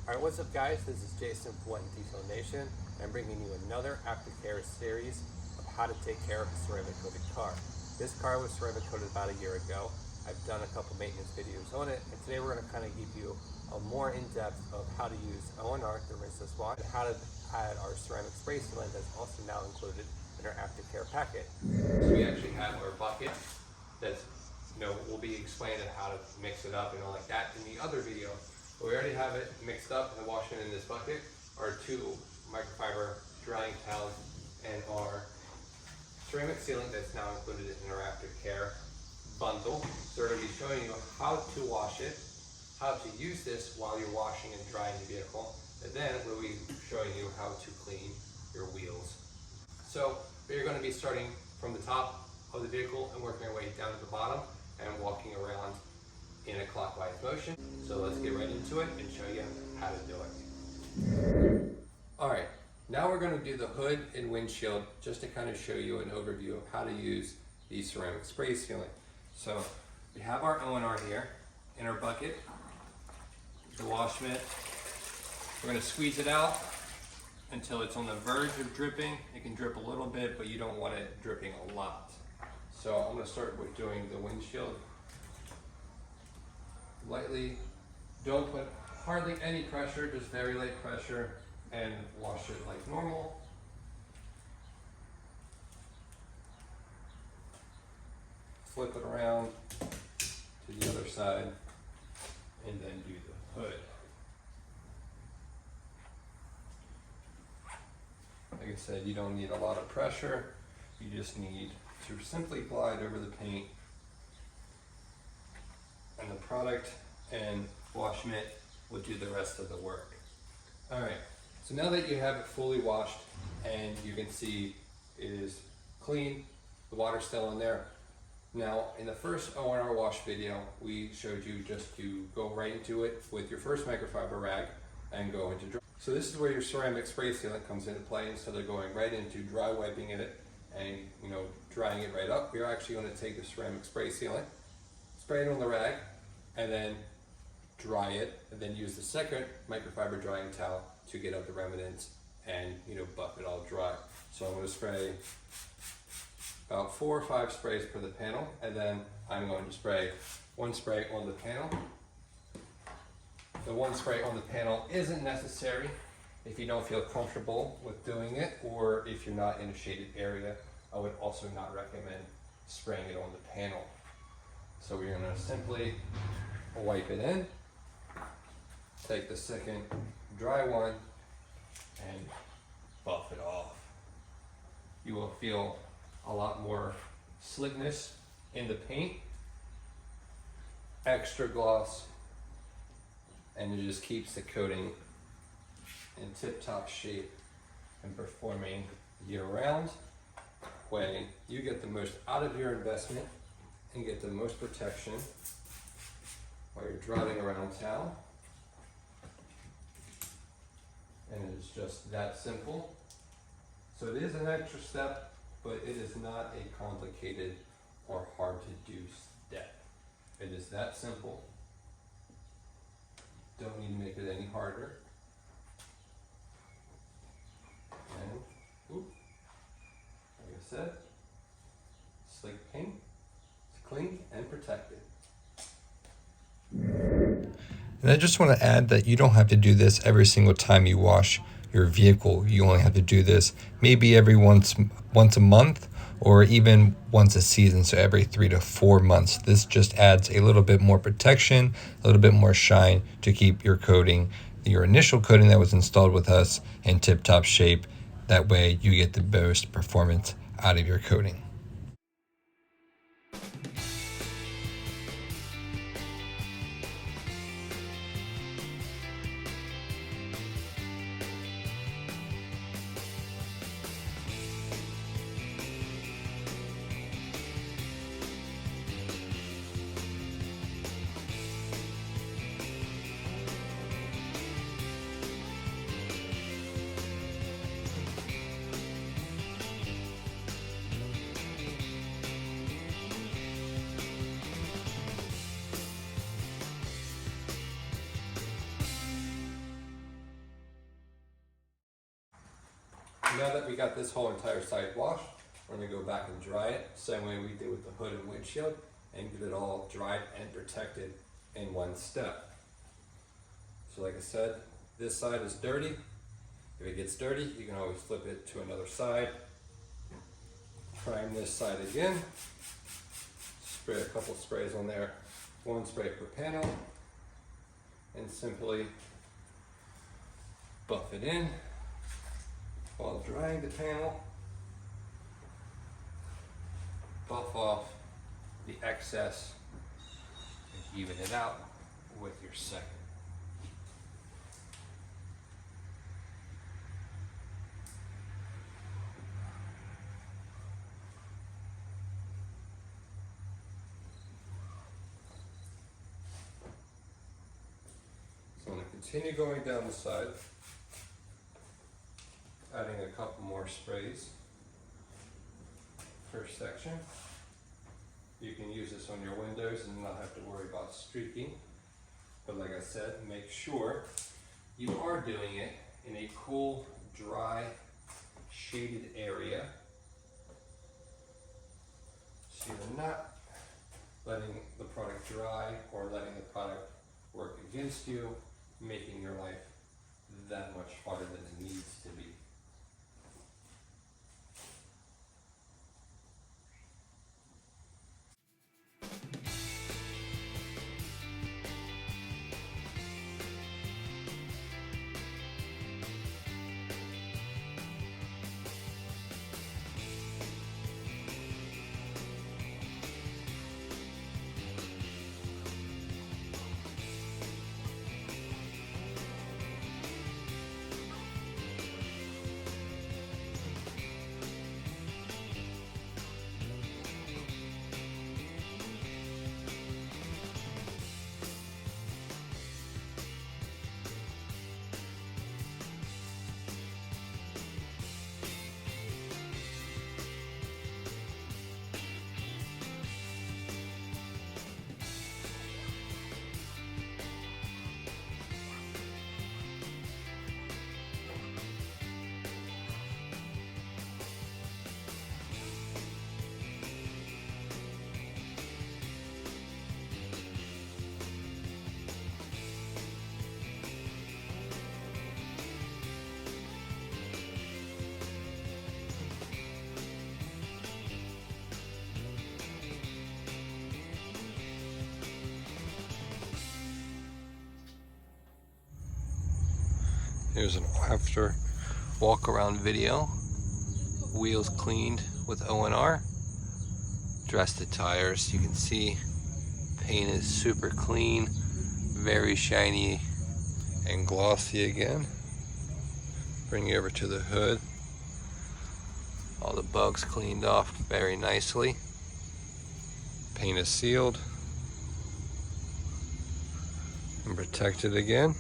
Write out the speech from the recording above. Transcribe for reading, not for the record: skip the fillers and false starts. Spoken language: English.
Alright, what's up guys? This is Jason from Wet Detail Nation. I'm bringing you another aftercare series of how to take care of a ceramic coated car. This car was ceramic coated about a year ago. I've done a couple maintenance videos on it, and today we're going to kind of give you a more in-depth of how to use ONR, the rinseless wash, and how to add our ceramic spray sealant that's also now included in our aftercare packet. So we actually have our bucket that's, we'll be explaining how to mix it up and all like that in the other video. But we already have it mixed up and washing in this bucket. Our 2 microfiber drying towels and our ceramic sealant that's now included in our aftercare bundle. So we're going to be showing you how to wash it, how to use this while you're washing and drying the vehicle, and then we'll be showing you how to clean your wheels. So we're going to be starting from the top of the vehicle and working our way down to the bottom and walking around in a clockwise motion. So let's get right into it and show you how to do it. All right, now we're going to do the hood and windshield just to kind of show you an overview of how to use the ceramic spray sealant. So we have our ONR here in our bucket, the wash mitt. We're going to squeeze it out until it's on the verge of dripping. It can drip a little bit, but you don't want it dripping a lot. So I'm going to start with doing the windshield. Lightly, don't put hardly any pressure, just very light pressure, and wash it like normal. Flip it around to the other side, and then do the hood. Like I said, you don't need a lot of pressure. You just need to simply glide over the paint, and the product and wash mitt will do the rest of the work. All right, so now that you have it fully washed and you can see it is clean, the water's still in there. Now, in the first ONR wash video, we showed you just to go right into it with your first microfiber rag and go into dry. So this is where your ceramic spray sealant comes into play. Instead of going right into dry wiping it and drying it right up, we're actually going to take the ceramic spray sealant, spray it on the rag, and then dry it, and then use the second microfiber drying towel to get out the remnants and buff it all dry. So I'm going to spray about 4 or 5 sprays per the panel, and then I'm going to spray 1 spray on the panel. The 1 spray on the panel isn't necessary if you don't feel comfortable with doing it, or if you're not in a shaded area. I would also not recommend spraying it on the panel. So we're going to simply wipe it in, take the second dry one, and buff it off. You will feel a lot more slickness in the paint, extra gloss, and it just keeps the coating in tip-top shape and performing year-round. Way you get the most out of your investment and get the most protection while you're driving around town. And it's just that simple. So it is an extra step, but it is not a complicated or hard to do step. It is that simple. Don't need to make it any harder. And, like I said, slick paint. Clean and protected. And I just want to add that you don't have to do this every single time you wash your vehicle. You only have to do this maybe every once a month, or even once a season, so every 3 to 4 months. This just adds a little bit more protection, a little bit more shine to keep your coating, your initial coating that was installed with us, in tip-top shape. That way you get the most performance out of your coating. Now that we got this whole entire side washed, we're gonna go back and dry it, same way we did with the hood and windshield, and get it all dried and protected in one step. So like I said, this side is dirty. If it gets dirty, you can always flip it to another side. Prime this side again. Spray a couple sprays on there, one spray per panel, and simply buff it in while drying the panel. Buff off the excess and even it out with your second. So I'm going to continue going down the side, adding a couple more sprays per section. You can use this on your windows and not have to worry about streaking. But like I said, make sure you are doing it in a cool, dry, shaded area. So you're not letting the product dry or letting the product work against you, making your life that much harder than it needs to be. Here's an after walk around video. Wheels cleaned with ONR. Dressed the tires. You can see paint is super clean, very shiny and glossy again. Bring you over to the hood. All the bugs cleaned off very nicely. Paint is sealed and protected again.